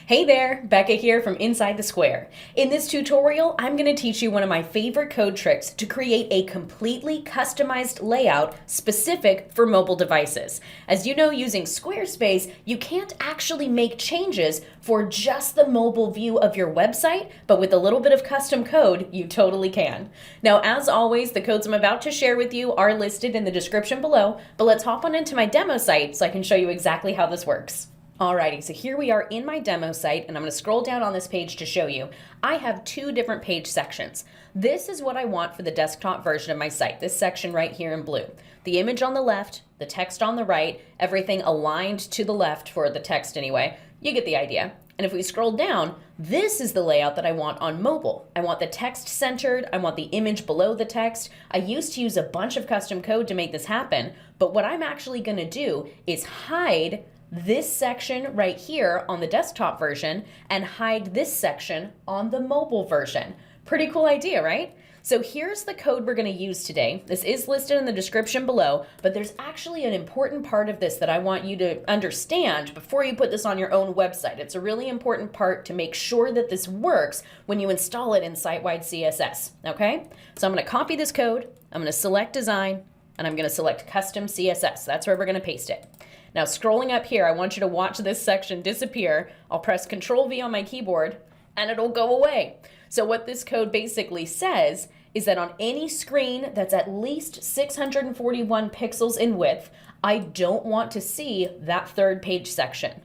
Hey there, Becca here from Inside the Square. In this tutorial, I'm going to teach you one of my favorite code tricks to create a completely customized layout specific for mobile devices. As you know, using Squarespace, you can't actually make changes for just the mobile view of your website, but with a little bit of custom code, you totally can. Now, as always, the codes I'm about to share with you are listed in the description below, but let's hop on into my demo site so I can show you exactly how this works. Alrighty, so here we are in my demo site, and I'm going to scroll down on this page to show you. I have two different page sections. This is what I want for the desktop version of my site, this section right here in blue. The image on the left, the text on the right, everything aligned to the left for the text anyway. You get the idea. And if we scroll down, this is the layout that I want on mobile. I want the text centered, I want the image below the text. I used to use a bunch of custom code to make this happen, but what I'm actually going to do is hide this section right here on the desktop version and hide this section on the mobile version. Pretty cool idea, right? So here's the code we're going to use today. This is listed in the description below, but there's actually an important part of this that I want you to understand before you put this on your own website. It's a really important part to make sure that this works when you install it in site-wide CSS, okay? So I'm going to copy this code, I'm going to select design, and I'm going to select custom CSS. That's where we're going to paste it. Now, scrolling up here, I want you to watch this section disappear. I'll press Control-V on my keyboard, and it'll go away. So what this code basically says is that on any screen that's at least 641 pixels in width, I don't want to see that third page section.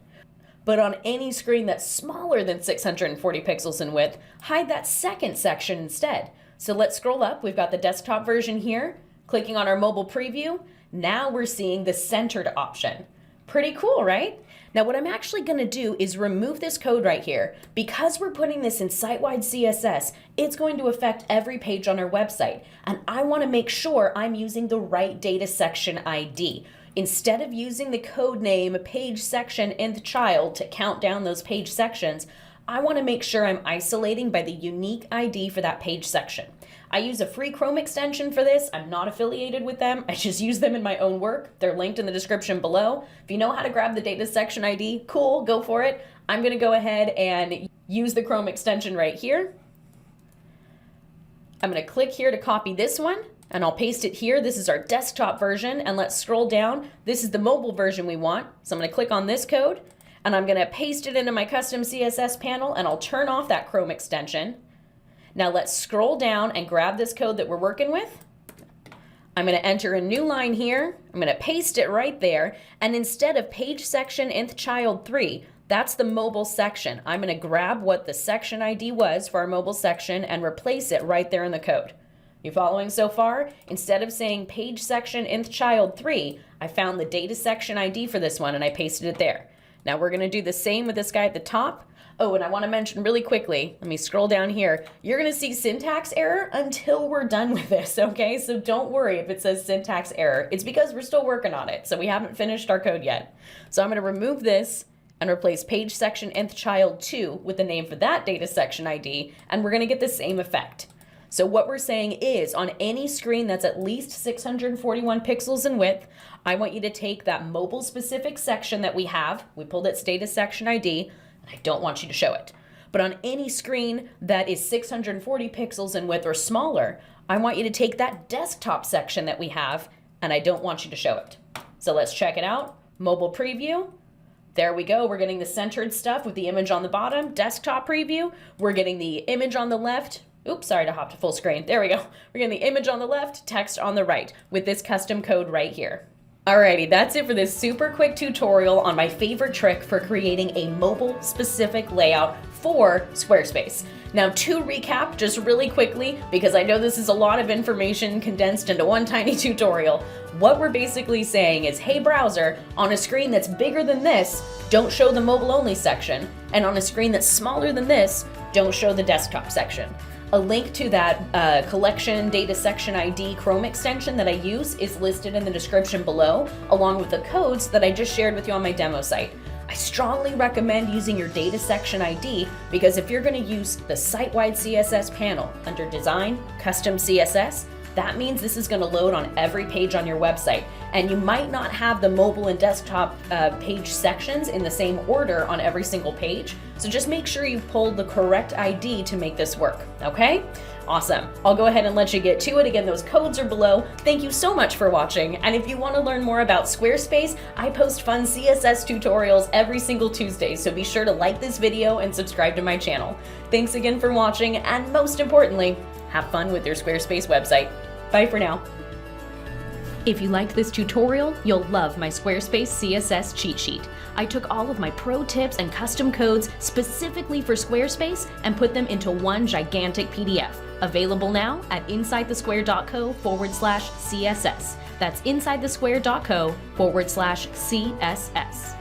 But on any screen that's smaller than 640 pixels in width, hide that second section instead. So let's scroll up. We've got the desktop version here. Clicking on our mobile preview, now we're seeing the centered option. Pretty cool, right? Now what I'm actually going to do is remove this code right here. Because we're putting this in site-wide CSS, it's going to affect every page on our website. And I want to make sure I'm using the right data section ID. Instead of using the code name page section nth child to count down those page sections, I want to make sure I'm isolating by the unique ID for that page section. I use a free Chrome extension for this. I'm not affiliated with them. I just use them in my own work. They're linked in the description below. If you know how to grab the data section ID, cool, go for it. I'm going to go ahead and use the Chrome extension right here. I'm going to click here to copy this one, and I'll paste it here. This is our desktop version, and let's scroll down. This is the mobile version we want. So I'm going to click on this code, and I'm going to paste it into my custom CSS panel, and I'll turn off that Chrome extension. Now let's scroll down and grab this code that we're working with. I'm going to enter a new line here. I'm going to paste it right there. And instead of page section nth child 3, that's the mobile section. I'm going to grab what the section ID was for our mobile section and replace it right there in the code. You following so far? Instead of saying page section nth child 3, I found the data section ID for this one and I pasted it there. Now we're going to do the same with this guy at the top. Oh, and I want to mention really quickly, let me scroll down here. You're going to see syntax error until we're done with this, okay? So don't worry if it says syntax error. It's because we're still working on it, so we haven't finished our code yet. So I'm going to remove this and replace page section nth child 2 with the name for that data section ID, and we're going to get the same effect. So what we're saying is on any screen that's at least 641 pixels in width, I want you to take that mobile specific section that we have. We pulled its data section ID. I don't want you to show it. But on any screen that is 640 pixels in width or smaller, I want you to take that desktop section that we have, and I don't want you to show it. So let's check it out. Mobile preview. There we go. We're getting the centered stuff with the image on the bottom. Desktop preview. We're getting the image on the left. Oops, sorry to hop to full screen. There we go. We're getting the image on the left, text on the right with this custom code right here. Alrighty, that's it for this super quick tutorial on my favorite trick for creating a mobile-specific layout for Squarespace. Now to recap just really quickly, because I know this is a lot of information condensed into one tiny tutorial, what we're basically saying is, hey browser, on a screen that's bigger than this, don't show the mobile-only section, and on a screen that's smaller than this, don't show the desktop section. A link to that collection data section ID Chrome extension that I use is listed in the description below, along with the codes that I just shared with you on my demo site. I strongly recommend using your data section ID because if you're going to use the site-wide CSS panel under Design, Custom CSS, That means this is going to load on every page on your website, and you might not have the mobile and desktop page sections in the same order on every single page, so just make sure you pulled the correct ID to make this work, okay? Awesome. I'll go ahead and let you get to it. Again, those codes are below. Thank you so much for watching, and if you want to learn more about Squarespace, I post fun CSS tutorials every single Tuesday, so be sure to like this video and subscribe to my channel. Thanks again for watching, and most importantly, have fun with your Squarespace website. Bye for now. If you liked this tutorial, you'll love my Squarespace CSS cheat sheet. I took all of my pro tips and custom codes specifically for Squarespace and put them into one gigantic PDF. Available now at insidethesquare.co/CSS. That's insidethesquare.co/CSS.